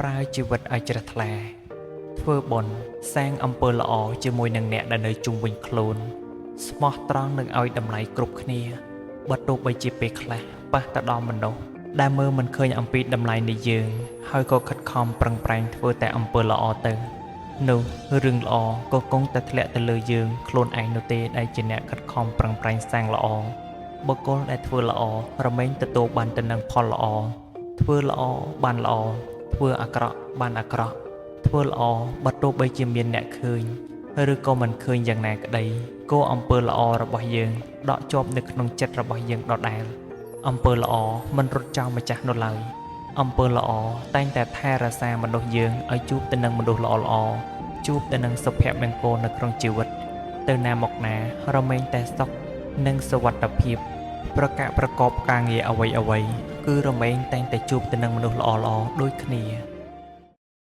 ប្រើជីវិតឲ្យជ្រះថ្លាធ្វើបុណ្យសាងអំពើល្អជាមួយនឹងអ្នកដែលនៅជុំវិញខ្លួនស្មោះត្រង់នឹងឲ្យតម្លៃគ្រប់គ្នាបើទោះបីជាពេលខ្លះប៉ះទៅដល់មនុស្សដែលមើលមិនឃើញអំពីតម្លៃនៃយើងហើយក៏ខិតខំប្រឹងប្រែងធ្វើតែអំពើល្អទៅនោះរឿងល្អក៏គង់តែធ្លាក់ទៅលើយើងខ្លួនឯងនោះទេដែលជាអ្នកខិតខំប្រឹងប្រែងសាងល្អបុគ្គលដែលធ្វើល្អរមែងទទួលបានទៅនឹងផលល្អធ្វើល្អបានល្អធ្វើអាក្រក់បានអាក្រក់ធ្វើល្អបើទោះបីជាមានអ្នកឃើញឬក៏មិនឃើញយ៉ាងណាក្តីក៏អំពើល្អរបស់យើងដកជាប់នៅក្នុងចិត្តរបស់យើងដដែលអំពើល្អមិនរត់ចោលម្ចាស់នោះឡើយអំពើល្អតែងតែថែរក្សាមនុស្សយើងឲ្យជួបទៅនឹងមនុស្សល្អៗជួបទៅនឹងសុភមង្គលនៅក្នុងជីវិតទៅណាមកណារមែងតែសុខនិងសុវត្ថិភាពប្រកបការងារអ្វីៗគឺរមែងតែងតែជួបទៅនឹងមនុស្សល្អៗដូចគ្នា